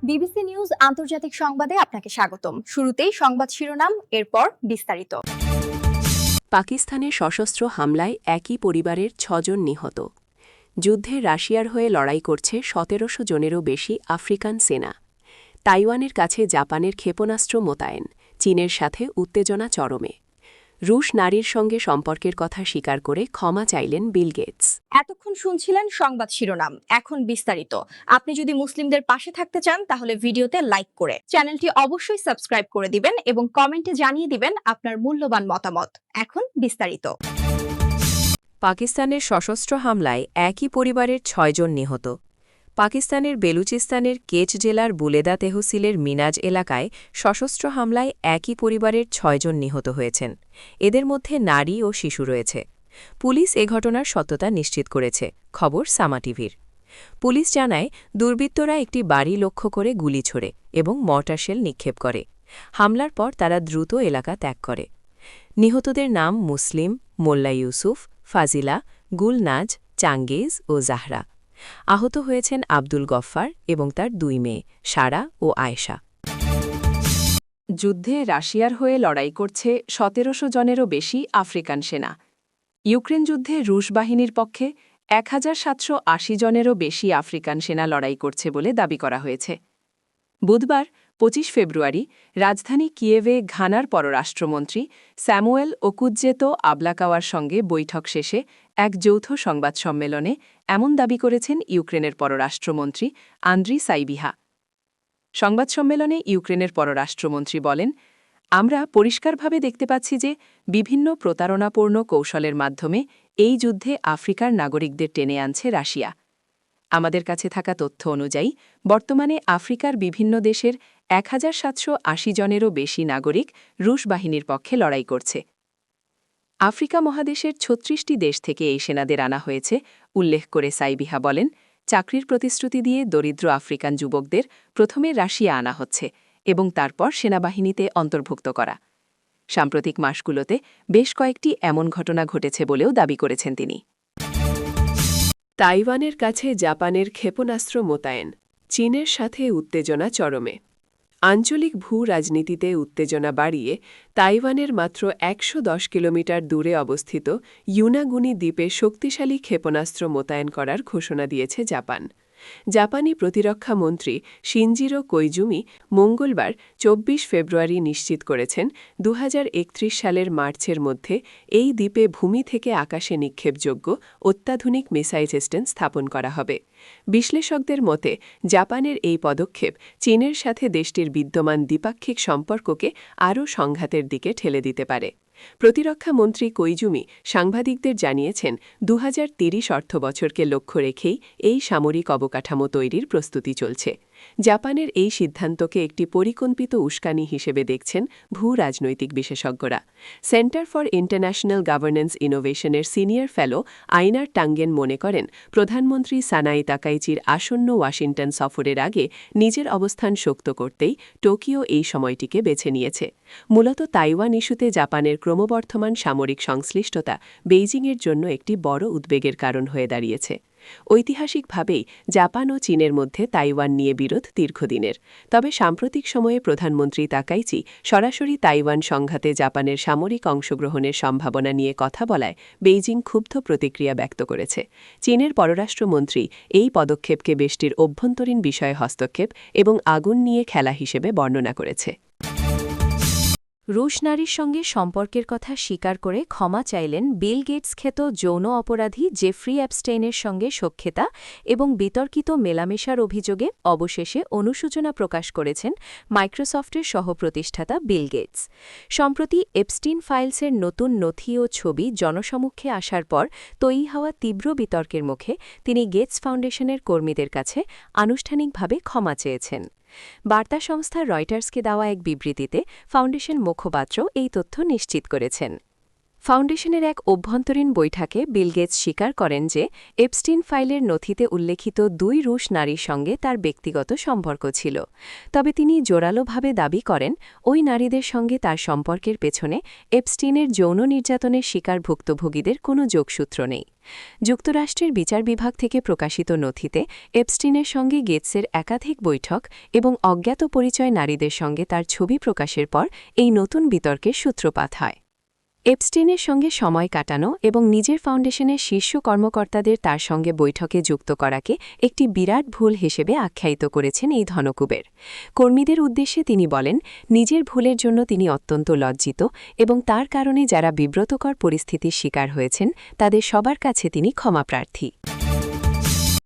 BBC news আন্তর্জাতিক সংবাদে আপনাকে স্বাগতম। শুরুতেই সংবাদ শিরোনাম, এরপর বিস্তারিত। পাকিস্তানের সশস্ত্র হামলায় একই পরিবারের ৬ জন নিহত। যুদ্ধে রাশিয়ার হয়ে লড়াই করছে ১৭০০ জনেরও বেশি আফ্রিকান সেনা। তাইওয়ানের কাছে জাপানের ক্ষেপণাস্ত্র মোতায়েন, চীনের সাথে উত্তেজনা চরমে। রুশ নারীর সঙ্গে সম্পর্কের কথা স্বীকার করে ক্ষমা চাইলেন বিল গেটস। এতক্ষণ শুনছিলেন সংবাদ শিরোনাম, এখন বিস্তারিত। আপনি যদি মুসলিমদের পাশে থাকতে চান তাহলে ভিডিওতে লাইক করে চ্যানেলটি অবশ্যই সাবস্ক্রাইব করে দিবেন এবং কমেন্টে জানিয়ে দিবেন আপনার মূল্যবান মতামত। এখন বিস্তারিত। পাকিস্তানের সশস্ত্র হামলায় একই পরিবারের ৬ জন নিহত। পাকিস্তানের বেলুচিস্তানের কেচ জেলার বুলেদা তেহসিলের মিনাজ এলাকায় সশস্ত্র হামলায় একই পরিবারের ৬ জন নিহত হয়েছেন। এদের মধ্যে নারী ও শিশু রয়েছে। পুলিশ এ ঘটনার সত্যতা নিশ্চিত করেছে। খবর সামা টিভির। পুলিশ জানায়, দুর্বৃত্তরা একটি বাড়ি লক্ষ্য করে গুলি ছোড়ে এবং মর্টার নিক্ষেপ করে। হামলার পর তারা দ্রুত এলাকা ত্যাগ করে। নিহতদের নাম মুসলিম, মোল্লা ইউসুফ, ফাজিলা, গুলনাজ, চাঙ্গেজ ও জাহরা। আহত হয়েছেন আব্দুল গফফার এবং তার ২ মেয়ে, সারা ও আয়েশা। যুদ্ধে রাশিয়ার হয়ে লড়াই করছে ১৭০০ জনেরও বেশি আফ্রিকান সেনা। ইউক্রেন যুদ্ধে রুশ বাহিনীর পক্ষে ১৭৮০ জনেরও বেশি আফ্রিকান সেনা লড়াই করছে বলে দাবি করা হয়েছে। বুধবার ২৫ ফেব্রুয়ারি রাজধানী কিয়েভে ঘানার পররাষ্ট্রমন্ত্রী স্যামুয়েল ওকুজ্জেতো আবলাকাওয়ার সঙ্গে বৈঠক শেষে এক যৌথ সংবাদ সম্মেলনে এমন দাবি করেছেন ইউক্রেনের পররাষ্ট্রমন্ত্রী আন্দ্রি সাইবিহা। সংবাদ সম্মেলনে ইউক্রেনের পররাষ্ট্রমন্ত্রী বলেন, আমরা পরিষ্কারভাবে দেখতে পাচ্ছি যে বিভিন্ন প্রতারণাপূর্ণ কৌশলের মাধ্যমে এই যুদ্ধে আফ্রিকার নাগরিকদের টেনে আনছে রাশিয়া। আমাদের কাছে থাকা তথ্য অনুযায়ী বর্তমানে আফ্রিকার বিভিন্ন দেশের ১৭৮০ জনেরও বেশি নাগরিক রুশ বাহিনীর পক্ষে লড়াই করছে। আফ্রিকা মহাদেশের ৩৬টি দেশ থেকে এই সেনাদের আনা হয়েছে উল্লেখ করে সাইবিহা বলেন, চাকরির প্রতিশ্রুতি দিয়ে দরিদ্র আফ্রিকান যুবকদের প্রথমে রাশিয়া আনা হচ্ছে এবং তারপর সেনাবাহিনীতে অন্তর্ভুক্ত করা। সাম্প্রতিক মাসগুলোতে বেশ কয়েকটি এমন ঘটনা ঘটেছে বলেও দাবি করেছেন তিনি। তাইওয়ানের কাছে জাপানের ক্ষেপণাস্ত্র মোতায়েন, চীনের সাথে উত্তেজনা চরমে। আঞ্চলিক ভূ-রাজনীতিতে উত্তেজনা বাড়িয়ে তাইওয়ানের মাত্র ১১০ কিলোমিটার দূরে অবস্থিত ইউনাগুনি দ্বীপে শক্তিশালী ক্ষেপণাস্ত্র মোতায়েন করার ঘোষণা দিয়েছে জাপান। জাপানি প্রতিরক্ষা মন্ত্রী শিনজিরো কোইজুমি মঙ্গলবার ২৪ ফেব্রুয়ারি নিশ্চিত করেছেন, ২০৩১ সালের মার্চের মধ্যে এই দ্বীপে ভূমি থেকে আকাশে নিক্ষেপযোগ্য অত্যাধুনিক মিসাইল সিস্টেম স্থাপন করা হবে। বিশ্লেষকদের মতে, জাপানের এই পদক্ষেপ চীনের সাথে দেশটির বিদ্যমান দ্বিপাক্ষিক সম্পর্ককে আরও সংঘাতের দিকে ঠেলে দিতে পারে। প্রতিরক্ষা মন্ত্রী কোইজুমি সাংবাদিকদের জানিয়েছেন, ২০৩০ অর্থবছরকে লক্ষ্য রেখেই এই সামরিক অবকাঠামো তৈরির প্রস্তুতি চলছে। জাপানের এই সিদ্ধান্তকে একটি পরিকল্পিত উস্কানি হিসেবে দেখছেন ভূ-রাজনৈতিক বিশেষজ্ঞরা। সেন্টার ফর ইন্টারন্যাশনাল গভর্নেন্স ইনোভেশনের সিনিয়র ফেলো আইনার টাঙ্গেন মনে করেন, প্রধানমন্ত্রী সানাই তাকাইচির আসন্ন ওয়াশিংটন সফরের আগে নিজের অবস্থান শক্ত করতেই টোকিও এই সময়টিকে বেছে নিয়েছে। মূলত তাইওয়ান ইস্যুতে জাপানের ক্রমবর্ধমান সামরিক সংশ্লিষ্টতা বেইজিংয়ের জন্য একটি বড় উদ্বেগের কারণ হয়ে দাঁড়িয়েছে। ঐতিহাসিকভাবেই জাপান ও চীনের মধ্যে তাইওয়ান নিয়ে বিরোধ দীর্ঘদিনের। তবে সাম্প্রতিক সময়ে প্রধানমন্ত্রী তাকাইচি সরাসরি তাইওয়ান সংঘাতে জাপানের সামরিক অংশগ্রহণের সম্ভাবনা নিয়ে কথা বলায় বেইজিং ক্ষুব্ধ প্রতিক্রিয়া ব্যক্ত করেছে। চীনের পররাষ্ট্রমন্ত্রী এই পদক্ষেপকে দেশটির অভ্যন্তরীণ বিষয়ে হস্তক্ষেপ এবং আগুন নিয়ে খেলা হিসেবে বর্ণনা করেছে। রুশ নারীর সঙ্গে সম্পর্কের কথা স্বীকার করে ক্ষমা চাইলেন বিল গেটস খ্যাত যৌন অপরাধী জেফ্রি অ্যাপস্টেইনের সঙ্গে সখ্যতা এবং বিতর্কিত মেলামেশার অভিযোগে অবশেষে অনুশোচনা প্রকাশ করেছেন মাইক্রোসফটের সহপ্রতিষ্ঠাতা বিল গেটস। সম্প্রতি এপস্টিন ফাইলসের নতুন নথি ও ছবি জনসমক্ষে আসার পর তৈরি হওয়া তীব্র বিতর্কের মুখে তিনি গেটস ফাউন্ডেশনের কর্মীদের কাছে আনুষ্ঠানিকভাবে ক্ষমা চেয়েছেন। বার্তা সংস্থা রয়টার্সকে দেওয়া এক বিবৃতিতে ফাউন্ডেশন মুখপাত্র এই তথ্য নিশ্চিত করেছেন। ফাউন্ডেশনের এক অভ্যন্তরীণ বৈঠকে বিল গেটস স্বীকার করেন যে এপস্টিন ফাইলের নথিতে উল্লেখিত 2 রুশ নারীর সঙ্গে তার ব্যক্তিগত সম্পর্ক ছিল। তবে তিনি জোরালোভাবে দাবি করেন ওই নারীদের সঙ্গে তার সম্পর্কের পেছনে এপস্টিনের যৌন নির্যাতনের শিকার ভুক্তভোগীদের কোনো যোগসূত্র নেই। যুক্তরাষ্ট্রের বিচার বিভাগ থেকে প্রকাশিত নথিতে এপস্টিনের সঙ্গে গেটসের একাধিক বৈঠক এবং অজ্ঞাত পরিচয় নারীদের সঙ্গে তার ছবি প্রকাশের পর এই নতুন বিতর্কের সূত্রপাত হয়। এপস্টিনের সঙ্গে সময় কাটানো এবং নিজের ফাউন্ডেশনের শীর্ষ কর্মকর্তাদের তার সঙ্গে বৈঠকে যুক্ত করাকে একটি বিরাট ভুল হিসেবে আখ্যায়িত করেছেন এই ধনকুবের। কর্মীদের উদ্দেশ্যে তিনি বলেন, নিজের ভুলের জন্য তিনি অত্যন্ত লজ্জিত এবং তার কারণে যারা বিব্রতকর পরিস্থিতির শিকার হয়েছেন তাদের সবার কাছে তিনি ক্ষমাপ্রার্থী।